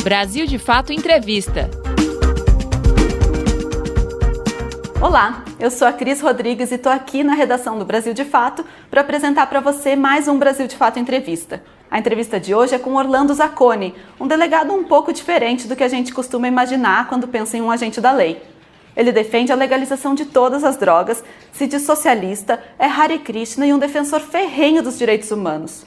Brasil de Fato Entrevista. Olá, eu sou a Cris Rodrigues e estou aqui na redação do Brasil de Fato para apresentar para você mais um Brasil de Fato Entrevista. A entrevista de hoje é com Orlando Zacconi, um delegado um pouco diferente do que a gente costuma imaginar quando pensa em um agente da lei. Ele defende a legalização de todas as drogas, se diz socialista, é Hare Krishna e um defensor ferrenho dos direitos humanos.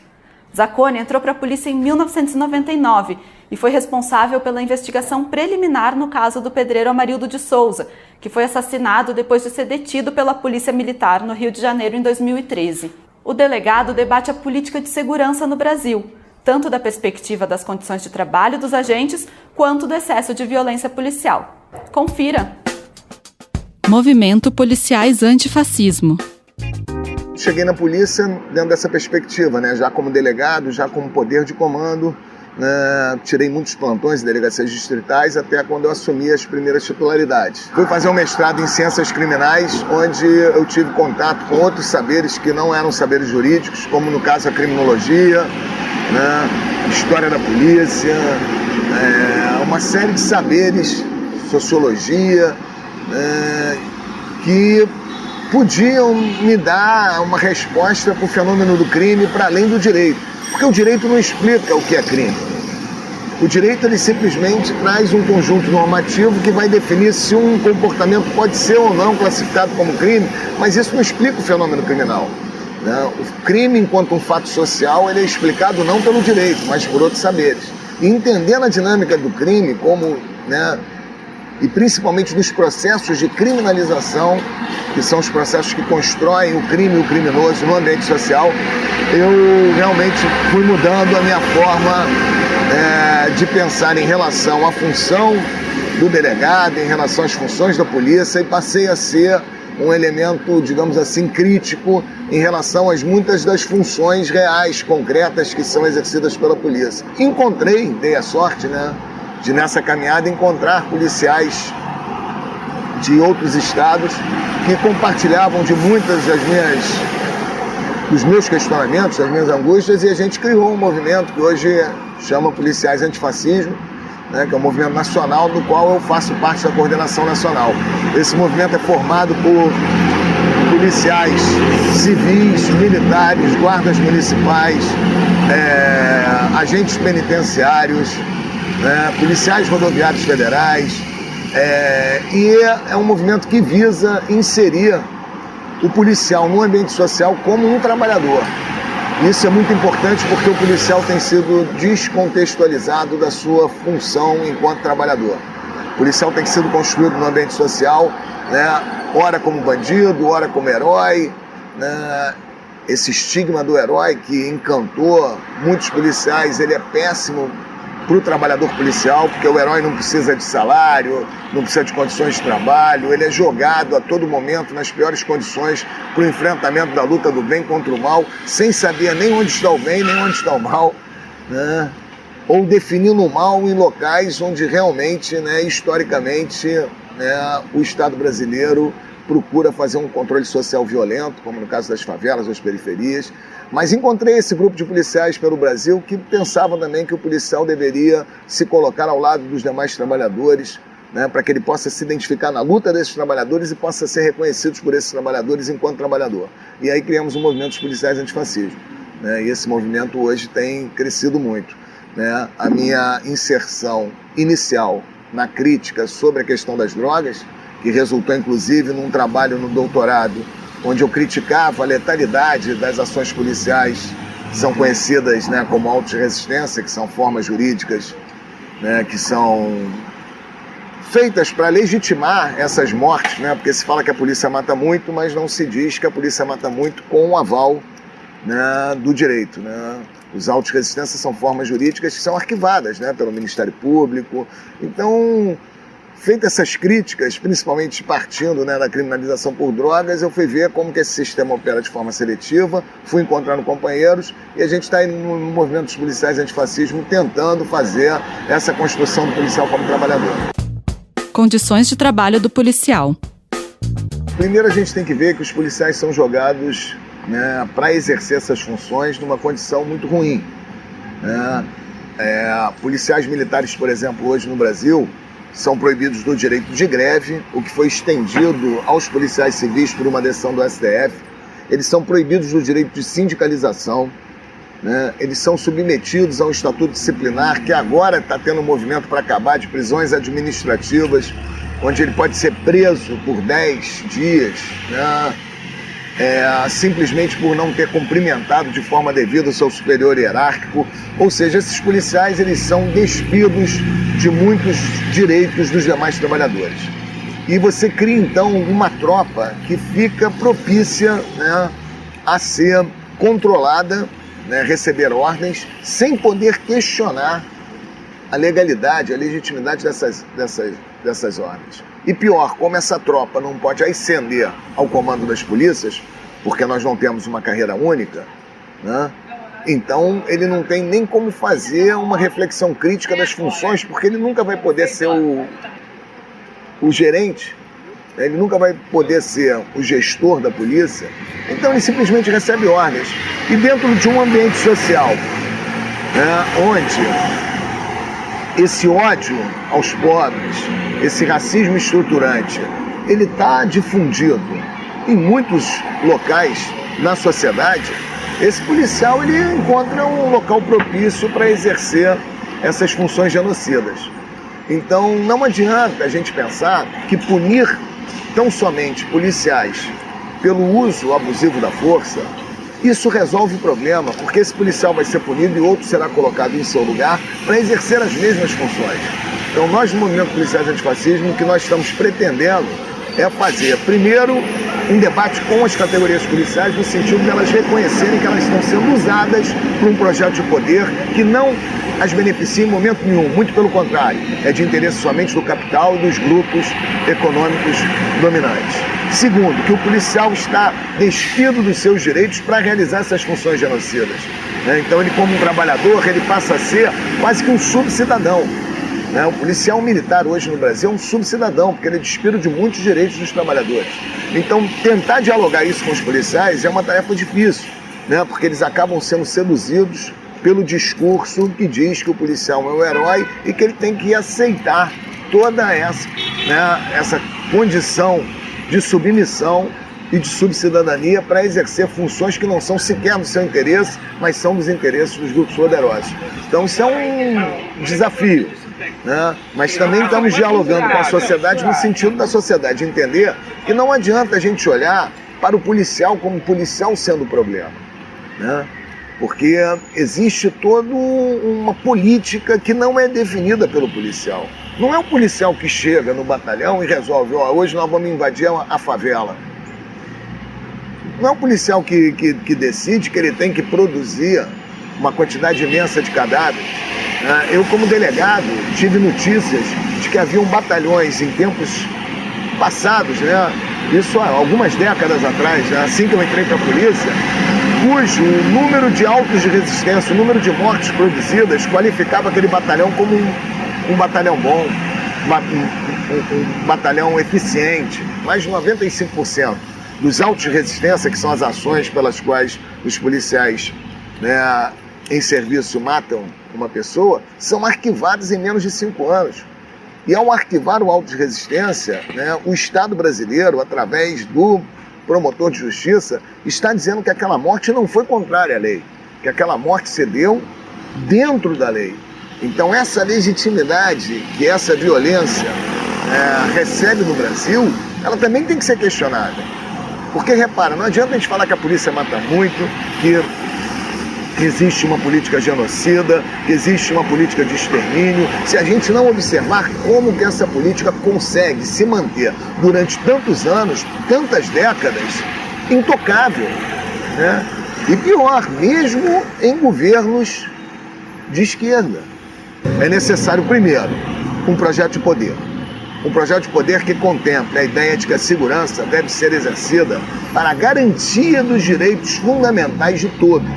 Zacconi entrou para a polícia em 1999 e foi responsável pela investigação preliminar no caso do pedreiro Amarildo de Souza, que foi assassinado depois de ser detido pela Polícia Militar no Rio de Janeiro em 2013. O delegado debate a política de segurança no Brasil, tanto da perspectiva das condições de trabalho dos agentes, quanto do excesso de violência policial. Confira! Movimento Policiais Antifascismo. Cheguei na polícia dentro dessa perspectiva, né? Já como delegado, já como poder de comando, né? Tirei muitos plantões de delegacias distritais até quando eu assumi as primeiras titularidades. Fui fazer um mestrado em ciências criminais, onde eu tive contato com outros saberes que não eram saberes jurídicos, como no caso a criminologia, né? História da polícia, uma série de saberes, sociologia, que podiam me dar uma resposta para o fenômeno do crime para além do direito. Porque o direito não explica o que é crime. O direito ele simplesmente traz um conjunto normativo que vai definir se um comportamento pode ser ou não classificado como crime, mas isso não explica o fenômeno criminal, né? O crime, enquanto um fato social, ele é explicado não pelo direito, mas por outros saberes. E entendendo a dinâmica do crime como, né, e principalmente dos processos de criminalização, que são os processos que constroem o crime e o criminoso no ambiente social, eu realmente fui mudando a minha forma de pensar em relação à função do delegado, em relação às funções da polícia, e passei a ser um elemento, digamos assim, crítico em relação às muitas das funções reais, concretas, que são exercidas pela polícia. Dei a sorte, né, de nessa caminhada encontrar policiais de outros estados que compartilhavam de muitas dos meus questionamentos, das minhas angústias, e a gente criou um movimento que hoje chama Policiais Antifascismo, né, que é um movimento nacional do qual eu faço parte da coordenação nacional. Esse movimento é formado por policiais civis, militares, guardas municipais, agentes penitenciários, policiais rodoviários federais, e é um movimento que visa inserir o policial no ambiente social como um trabalhador. Isso é muito importante porque o policial tem sido descontextualizado da sua função enquanto trabalhador. O policial tem sido construído no ambiente social, né, ora como bandido, ora como herói, né? Esse estigma do herói que encantou muitos policiais, ele é péssimo para o trabalhador policial, porque o herói não precisa de salário, não precisa de condições de trabalho, ele é jogado a todo momento nas piores condições para o enfrentamento da luta do bem contra o mal, sem saber nem onde está o bem, nem onde está o mal, né? Ou definindo o mal em locais onde realmente, né, historicamente, né, o Estado brasileiro procura fazer um controle social violento, como no caso das favelas, das periferias. Mas encontrei esse grupo de policiais pelo Brasil que pensavam também que o policial deveria se colocar ao lado dos demais trabalhadores, né, para que ele possa se identificar na luta desses trabalhadores e possa ser reconhecido por esses trabalhadores enquanto trabalhador. E aí criamos um movimento dos policiais antifascismo, né, e esse movimento hoje tem crescido muito, né. A minha inserção inicial na crítica sobre a questão das drogas, que resultou inclusive num trabalho no doutorado, onde eu criticava a letalidade das ações policiais, que são conhecidas, né, como autos de resistência, que são formas jurídicas, né, que são feitas para legitimar essas mortes, né, porque se fala que a polícia mata muito, mas não se diz que a polícia mata muito com o aval, né, do direito, né. Os autos de resistência são formas jurídicas que são arquivadas, né, pelo Ministério Público. Então, feitas essas críticas, principalmente partindo, né, da criminalização por drogas, eu fui ver como que esse sistema opera de forma seletiva, fui encontrando companheiros e a gente está aí no movimento dos policiais antifascismo tentando fazer essa construção do policial como trabalhador. Condições de trabalho do policial. Primeiro a gente tem que ver que os policiais são jogados, né, para exercer essas funções numa condição muito ruim, né? Policiais militares, por exemplo, hoje no Brasil, são proibidos do direito de greve, o que foi estendido aos policiais civis por uma decisão do STF. Eles são proibidos do direito de sindicalização, né? Eles são submetidos a um estatuto disciplinar que agora está tendo um movimento para acabar, de prisões administrativas, onde ele pode ser preso por 10 dias, né? Simplesmente por não ter cumprimentado de forma devida o seu superior hierárquico. Ou seja, esses policiais eles são despidos de muitos direitos dos demais trabalhadores. E você cria então uma tropa que fica propícia, né, a ser controlada, né, receber ordens, sem poder questionar a legalidade, a legitimidade dessas ordens. E pior, como essa tropa não pode ascender ao comando das polícias, porque nós não temos uma carreira única, né? Então ele não tem nem como fazer uma reflexão crítica das funções, porque ele nunca vai poder ser o gerente, ele nunca vai poder ser o gestor da polícia. Então ele simplesmente recebe ordens. E dentro de um ambiente social, né, onde esse ódio aos pobres, esse racismo estruturante, ele está difundido em muitos locais na sociedade, esse policial ele encontra um local propício para exercer essas funções genocidas. Então não adianta a gente pensar que punir tão somente policiais pelo uso abusivo da força, isso resolve o problema, porque esse policial vai ser punido e outro será colocado em seu lugar para exercer as mesmas funções. Então nós, no Movimento Policiais Antifascismo, o que nós estamos pretendendo é fazer, primeiro, um debate com as categorias policiais, no sentido de elas reconhecerem que elas estão sendo usadas por um projeto de poder que não as beneficia em momento nenhum, muito pelo contrário, é de interesse somente do capital e dos grupos econômicos dominantes. Segundo, que o policial está despido dos seus direitos para realizar essas funções genocidas, né? Então ele, como um trabalhador, ele passa a ser quase que um subcidadão, né? O policial militar hoje no Brasil é um subcidadão, porque ele é despido de muitos direitos dos trabalhadores. Então tentar dialogar isso com os policiais é uma tarefa difícil, né? Porque eles acabam sendo seduzidos pelo discurso que diz que o policial é um herói e que ele tem que aceitar toda essa, né, essa condição de submissão e de subcidadania para exercer funções que não são sequer do seu interesse, mas são dos interesses dos grupos poderosos. Então isso é um desafio, né? Mas também estamos dialogando com a sociedade no sentido da sociedade entender que não adianta a gente olhar para o policial como policial sendo o problema, né? Porque existe toda uma política que não é definida pelo policial. Não é o policial que chega no batalhão e resolve, hoje nós vamos invadir a favela. Não é o policial que decide que ele tem que produzir uma quantidade imensa de cadáveres. Eu, como delegado, tive notícias de que haviam batalhões em tempos passados, né? Isso há algumas décadas atrás, né? Assim que eu entrei para a polícia, cujo número de autos de resistência, o número de mortes produzidas, qualificava aquele batalhão como um batalhão bom, um batalhão eficiente. Mais de 95% dos autos de resistência, que são as ações pelas quais os policiais, né, em serviço matam uma pessoa, são arquivados em menos de 5 anos. E ao arquivar o auto de resistência, né, o Estado brasileiro, através do promotor de justiça, está dizendo que aquela morte não foi contrária à lei, que aquela morte se deu dentro da lei. Então essa legitimidade que essa violência recebe no Brasil, ela também tem que ser questionada. Porque, repara, não adianta a gente falar que a polícia mata muito, que existe uma política genocida, que existe uma política de extermínio, se a gente não observar como que essa política consegue se manter durante tantos anos, tantas décadas, intocável, né? E pior, mesmo em governos de esquerda. É necessário, primeiro, um projeto de poder. Um projeto de poder que contemple a ideia de que a segurança deve ser exercida para a garantia dos direitos fundamentais de todos,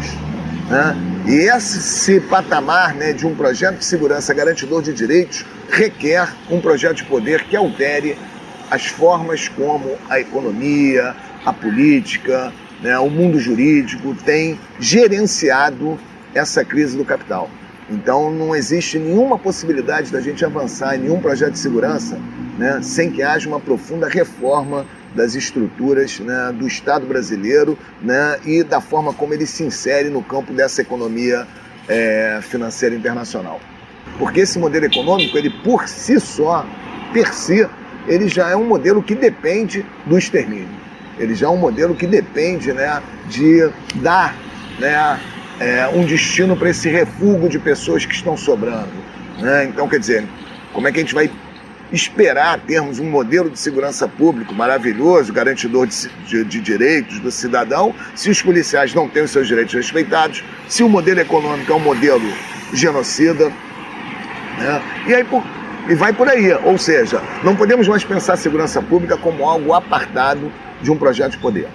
né? E esse patamar, né, de um projeto de segurança garantidor de direitos requer um projeto de poder que altere as formas como a economia, a política, né, o mundo jurídico tem gerenciado essa crise do capital. Então não existe nenhuma possibilidade da gente avançar em nenhum projeto de segurança, né, sem que haja uma profunda reforma das estruturas, né, do Estado brasileiro, né, e da forma como ele se insere no campo dessa economia financeira internacional. Porque esse modelo econômico, ele por si só, per se, ele já é um modelo que depende do extermínio. Ele já é um modelo que depende, né, de dar, né, um destino para esse refúgio de pessoas que estão sobrando, né? Então, quer dizer, como é que a gente vai esperar termos um modelo de segurança público maravilhoso, garantidor de direitos do cidadão, se os policiais não têm os seus direitos respeitados, se o modelo econômico é um modelo genocida, né? E vai por aí. Ou seja, não podemos mais pensar a segurança pública como algo apartado de um projeto de poder.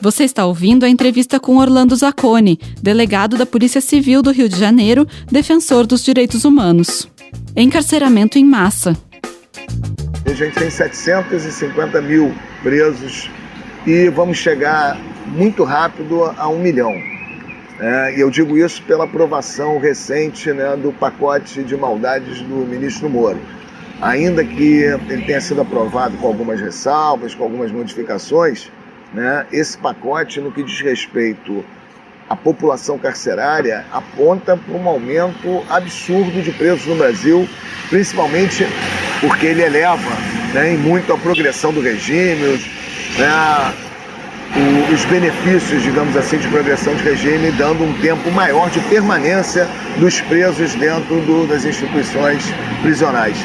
Você está ouvindo a entrevista com Orlando Zacconi, delegado da Polícia Civil do Rio de Janeiro, defensor dos direitos humanos. Encarceramento em massa. A gente tem 750 mil presos e vamos chegar muito rápido a 1 milhão. E eu digo isso pela aprovação recente, né, do pacote de maldades do ministro Moro. Ainda que ele tenha sido aprovado com algumas ressalvas, com algumas modificações, né, esse pacote, no que diz respeito à população carcerária, aponta para um aumento absurdo de presos no Brasil, principalmente porque ele eleva, né, em muito a progressão do regime, né, os benefícios, digamos assim, de progressão de regime, dando um tempo maior de permanência dos presos dentro das instituições prisionais.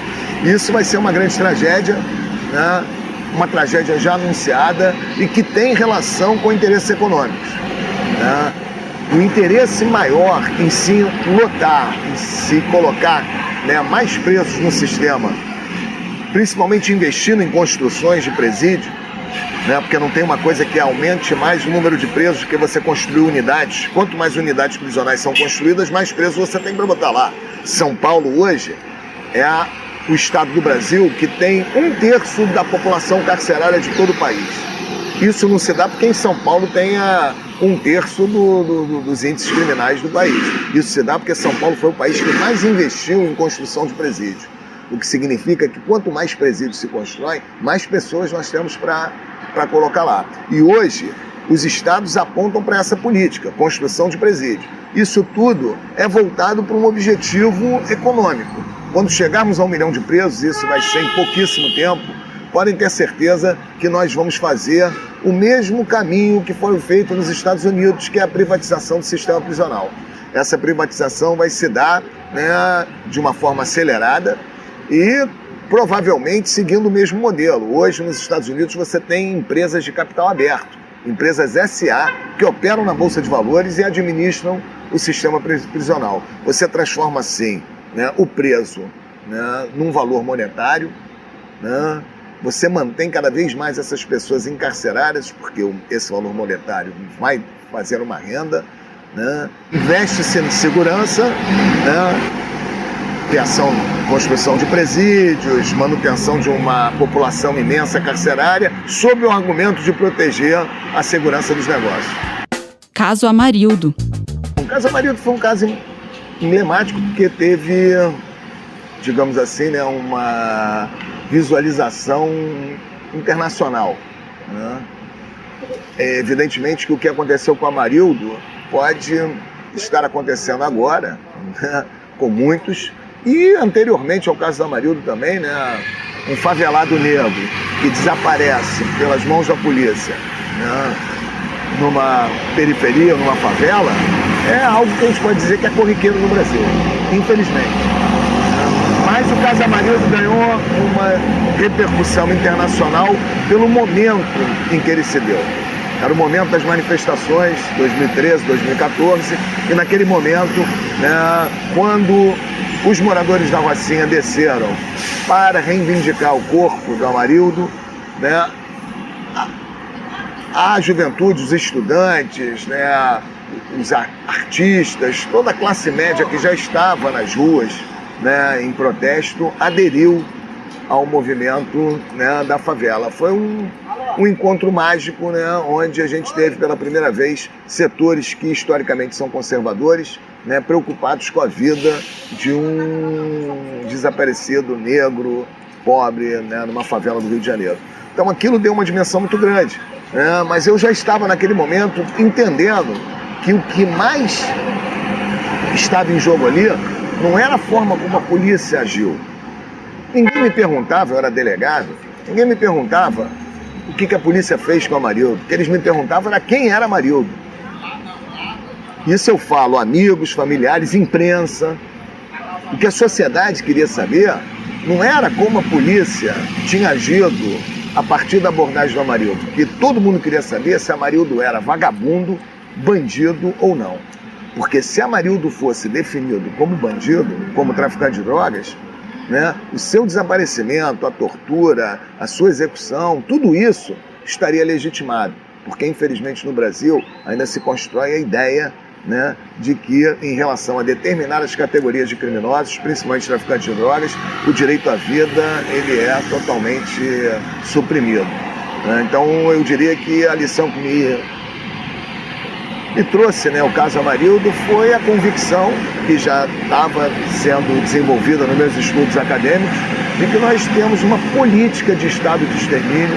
Isso vai ser uma grande tragédia, né? Uma tragédia já anunciada e que tem relação com interesses econômicos, né? O interesse maior em se lotar, em se colocar, né, mais presos no sistema, principalmente investindo em construções de presídio, né, porque não tem uma coisa que aumente mais o número de presos que você construir unidades. Quanto mais unidades prisionais são construídas, mais presos você tem para botar lá. São Paulo hoje é o estado do Brasil que tem 1/3 da população carcerária de todo o país. Isso não se dá porque em São Paulo tem 1/3 dos índices criminais do país. Isso se dá porque São Paulo foi o país que mais investiu em construção de presídio. O que significa que quanto mais presídios se constroem, mais pessoas nós temos para colocar lá. E hoje, os estados apontam para essa política, construção de presídio. Isso tudo é voltado para um objetivo econômico. Quando chegarmos a 1 milhão de presos, isso vai ser em pouquíssimo tempo, podem ter certeza que nós vamos fazer o mesmo caminho que foi feito nos Estados Unidos, que é a privatização do sistema prisional. Essa privatização vai se dar, né, de uma forma acelerada e provavelmente seguindo o mesmo modelo. Hoje, nos Estados Unidos, você tem empresas de capital aberto, empresas SA, que operam na Bolsa de Valores e administram o sistema prisional. Você transforma, assim, né, o preso, né, num valor monetário, né? Você mantém cada vez mais essas pessoas encarceradas, porque esse valor monetário vai fazer uma renda, né? Investe-se em segurança, né? Criação, construção de presídios, manutenção de uma população imensa carcerária, sob o argumento de proteger a segurança dos negócios. Caso Amarildo. O caso Amarildo foi um caso emblemático porque teve, digamos assim, né, uma visualização internacional, né? Evidentemente que o que aconteceu com o Amarildo pode estar acontecendo agora, né, com muitos, e anteriormente ao caso do Amarildo também, né, um favelado negro que desaparece pelas mãos da polícia, né, numa periferia, numa favela, é algo que a gente pode dizer que é corriqueiro no Brasil, infelizmente. Mas o caso Amarildo ganhou uma repercussão internacional pelo momento em que ele se deu. Era o momento das manifestações, 2013, 2014, e naquele momento, né, quando os moradores da Rocinha desceram para reivindicar o corpo do Amarildo, né, a juventude, os estudantes, né, os artistas, toda a classe média que já estava nas ruas, né, em protesto, aderiu ao movimento, né, da favela. Foi um encontro mágico, né, onde a gente teve pela primeira vez setores que historicamente são conservadores, né, preocupados com a vida de um desaparecido negro, pobre, né, numa favela do Rio de Janeiro. Então aquilo deu uma dimensão muito grande, né, mas eu já estava naquele momento entendendo que o que mais estava em jogo ali não era a forma como a polícia agiu. Ninguém me perguntava, eu era delegado, ninguém me perguntava o que a polícia fez com a Amarildo. O que eles me perguntavam era quem era Amarildo. Isso eu falo, amigos, familiares, imprensa. O que a sociedade queria saber não era como a polícia tinha agido a partir da abordagem do Amarildo. Que todo mundo queria saber se Amarildo era vagabundo, bandido ou não. Porque se Amarildo fosse definido como bandido, como traficante de drogas, né, o seu desaparecimento, a tortura, a sua execução, tudo isso estaria legitimado. Porque, infelizmente, no Brasil ainda se constrói a ideia, né, de que, em relação a determinadas categorias de criminosos, principalmente traficantes de drogas, o direito à vida ele é totalmente suprimido. Então, eu diria que a lição que me trouxe, né, o caso Amarildo foi a convicção, que já estava sendo desenvolvida nos meus estudos acadêmicos, de que nós temos uma política de Estado de extermínio,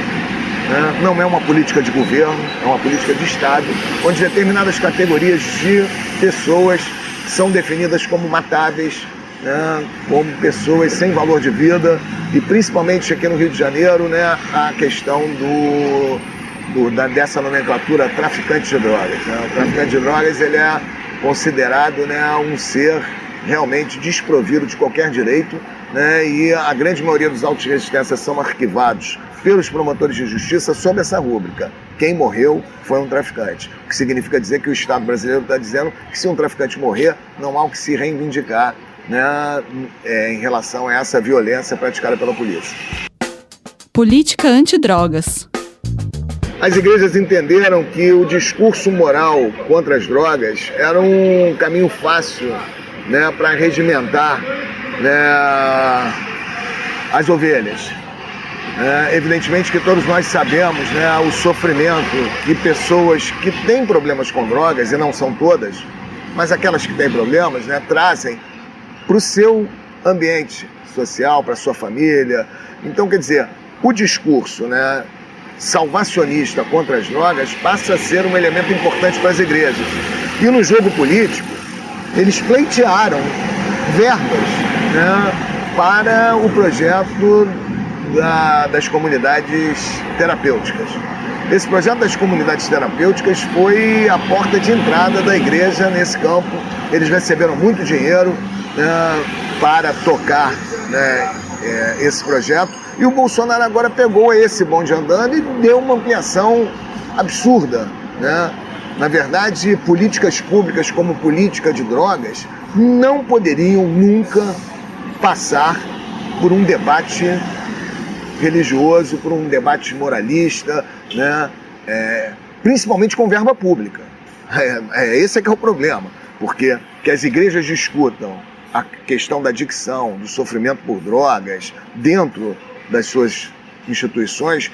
né? Não é uma política de governo, é uma política de Estado, onde determinadas categorias de pessoas são definidas como matáveis, né, como pessoas sem valor de vida, e principalmente aqui no Rio de Janeiro, né, a questão dessa nomenclatura traficante de drogas. Né? O traficante de drogas ele é considerado, né, um ser realmente desprovido de qualquer direito, né, e a grande maioria dos autos de resistência são arquivados pelos promotores de justiça sob essa rúbrica. Quem morreu foi um traficante. O que significa dizer que o Estado brasileiro está dizendo que se um traficante morrer, não há o que se reivindicar, né, em relação a essa violência praticada pela polícia. Política antidrogas. As igrejas entenderam que o discurso moral contra as drogas era um caminho fácil, né, para regimentar, né, as ovelhas. Evidentemente que todos nós sabemos, né, o sofrimento de pessoas que têm problemas com drogas, e não são todas, mas aquelas que têm problemas, né, trazem para o seu ambiente social, para a sua família. Então, quer dizer, o discurso, né, salvacionista contra as drogas passa a ser um elemento importante para as igrejas. E no jogo político, eles pleitearam verbas, né, para o projeto das comunidades terapêuticas. Esse projeto das comunidades terapêuticas foi a porta de entrada da igreja nesse campo. Eles receberam muito dinheiro, né, para tocar, né, esse projeto. E o Bolsonaro agora pegou esse bonde andando e deu uma ampliação absurda, né? Na verdade, políticas públicas como política de drogas não poderiam nunca passar por um debate religioso, por um debate moralista, né? Principalmente com verba pública. Esse é que é o problema, porque que as igrejas discutam a questão da adicção, do sofrimento por drogas, dentro das suas instituições,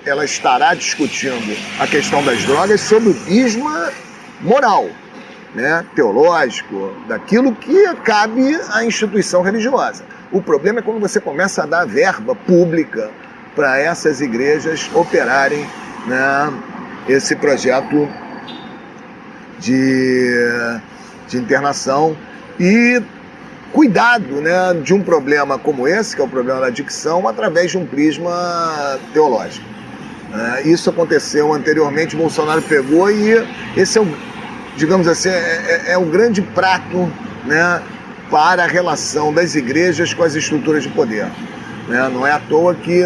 ela estará discutindo a questão das drogas sob o prisma moral, né, teológico, daquilo que cabe à instituição religiosa. O problema é quando você começa a dar verba pública para essas igrejas operarem, né, esse projeto de internação. E cuidado, né, de um problema como esse, que é o problema da adicção, através de um prisma teológico. Isso aconteceu anteriormente, Bolsonaro pegou, e esse é o, digamos assim, é o grande prato, né, para a relação das igrejas com as estruturas de poder. Não é à toa que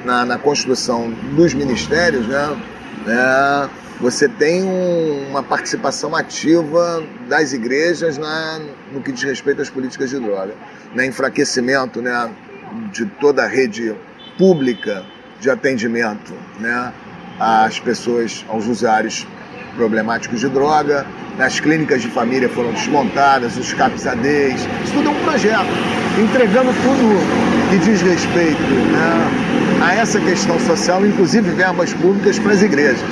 na construção dos ministérios, né, você tem uma participação ativa das igrejas no que diz respeito às políticas de droga. Enfraquecimento, né, de toda a rede pública de atendimento, né, às pessoas, aos usuários problemáticos de droga. As clínicas de família foram desmontadas, os CAPS-ADs, isso tudo é um projeto, entregando tudo que diz respeito, né, a essa questão social, inclusive verbas públicas para as igrejas.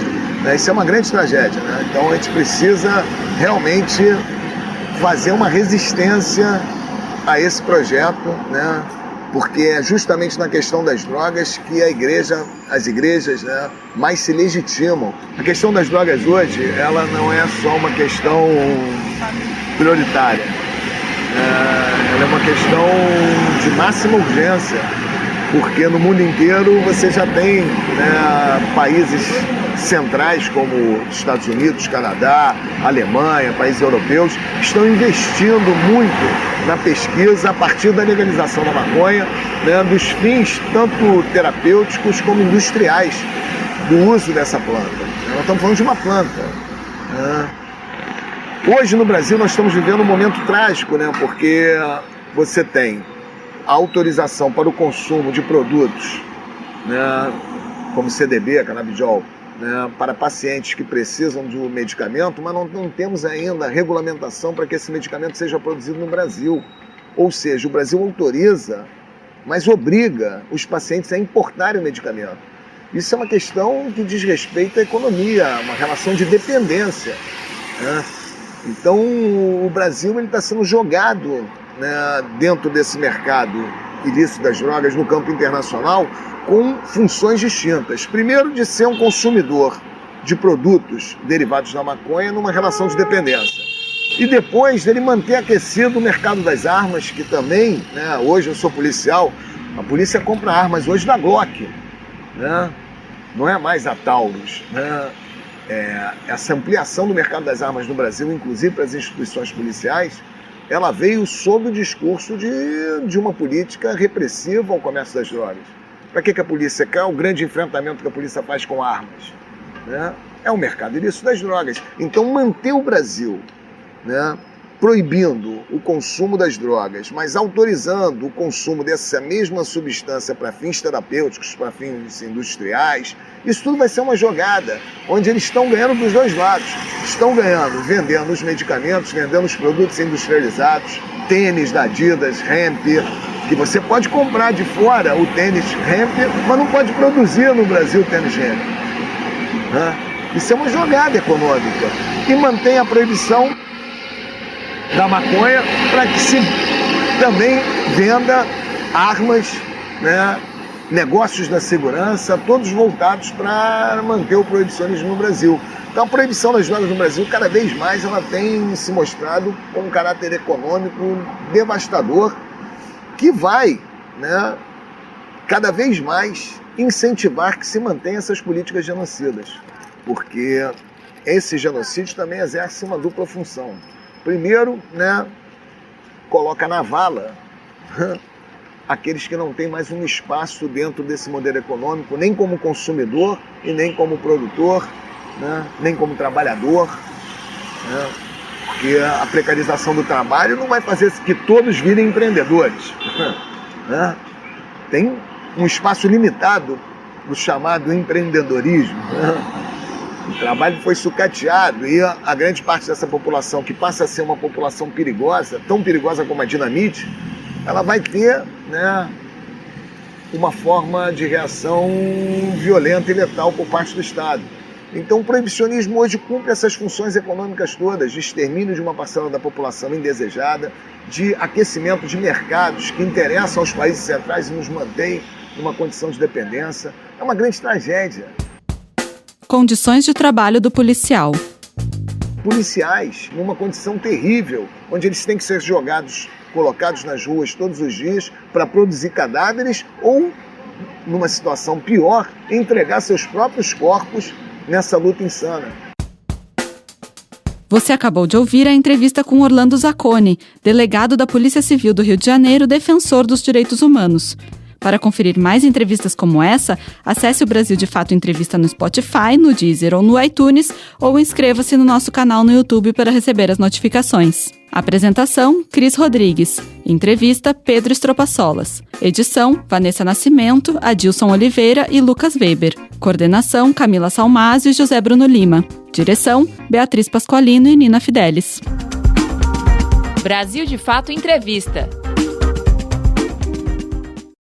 Isso é uma grande tragédia, né? Então a gente precisa realmente fazer uma resistência a esse projeto, né? Porque é justamente na questão das drogas que as igrejas, né, mais se legitimam. A questão das drogas hoje, ela não é só uma questão prioritária. Ela é uma questão de máxima urgência, porque no mundo inteiro você já tem, né, países centrais como Estados Unidos, Canadá, Alemanha, países europeus, estão investindo muito na pesquisa a partir da legalização da maconha, né, dos fins tanto terapêuticos como industriais do uso dessa planta. Nós estamos falando de uma planta, né? Hoje no Brasil nós estamos vivendo um momento trágico, né, porque você tem a autorização para o consumo de produtos, né, como CDB, canabidiol, né, para pacientes que precisam de um medicamento, mas não temos ainda regulamentação para que esse medicamento seja produzido no Brasil. Ou seja, o Brasil autoriza, mas obriga os pacientes a importarem o medicamento. Isso é uma questão que diz respeito à economia, uma relação de dependência, né? Então o Brasil está sendo jogado, né, dentro desse mercado ilícito das drogas no campo internacional, com funções distintas. Primeiro, de ser um consumidor de produtos derivados da maconha numa relação de dependência. E depois dele manter aquecido o mercado das armas, que também, né, hoje eu sou policial, a polícia compra armas hoje da Glock, né? Não é mais a Taurus, né? Essa ampliação do mercado das armas no Brasil, inclusive para as instituições policiais, ela veio sob o discurso de uma política repressiva ao comércio das drogas. Para que a polícia quer? O grande enfrentamento que a polícia faz com armas, né, é o mercado ilícito das drogas. Então, manter o Brasil, né, proibindo o consumo das drogas, mas autorizando o consumo dessa mesma substância para fins terapêuticos, para fins industriais, isso tudo vai ser uma jogada, onde eles estão ganhando dos dois lados. Estão ganhando, vendendo os medicamentos, vendendo os produtos industrializados, tênis da Adidas, Hemp, que você pode comprar de fora o tênis Hemp, mas não pode produzir no Brasil o tênis Hemp. Isso é uma jogada econômica. E mantém a proibição da maconha para que se também venda armas, né, negócios da segurança, todos voltados para manter o proibicionismo no Brasil. Então a proibição das drogas no Brasil, cada vez mais, ela tem se mostrado com um caráter econômico devastador, que vai, né, cada vez mais incentivar que se mantenha essas políticas genocidas, porque esse genocídio também exerce uma dupla função. Primeiro, né, coloca na vala aqueles que não têm mais um espaço dentro desse modelo econômico, nem como consumidor e nem como produtor, né, nem como trabalhador, né, porque a precarização do trabalho não vai fazer que todos virem empreendedores, né? Tem um espaço limitado do chamado empreendedorismo, né? O trabalho foi sucateado e a grande parte dessa população, que passa a ser uma população perigosa, tão perigosa como a dinamite, ela vai ter, né, uma forma de reação violenta e letal por parte do Estado. Então o proibicionismo hoje cumpre essas funções econômicas todas, de extermínio de uma parcela da população indesejada, de aquecimento de mercados que interessam aos países centrais e nos mantém numa condição de dependência. É uma grande tragédia. Condições de trabalho do policial. Policiais numa condição terrível, onde eles têm que ser colocados nas ruas todos os dias para produzir cadáveres ou, numa situação pior, entregar seus próprios corpos nessa luta insana. Você acabou de ouvir a entrevista com Orlando Zacconi, delegado da Polícia Civil do Rio de Janeiro, defensor dos direitos humanos. Para conferir mais entrevistas como essa, acesse o Brasil de Fato Entrevista no Spotify, no Deezer ou no iTunes, ou inscreva-se no nosso canal no YouTube para receber as notificações. Apresentação, Cris Rodrigues. Entrevista, Pedro Estropaçolas. Edição, Vanessa Nascimento, Adilson Oliveira e Lucas Weber. Coordenação, Camila Salmásio e José Bruno Lima. Direção, Beatriz Pasqualino e Nina Fidelis. Brasil de Fato Entrevista.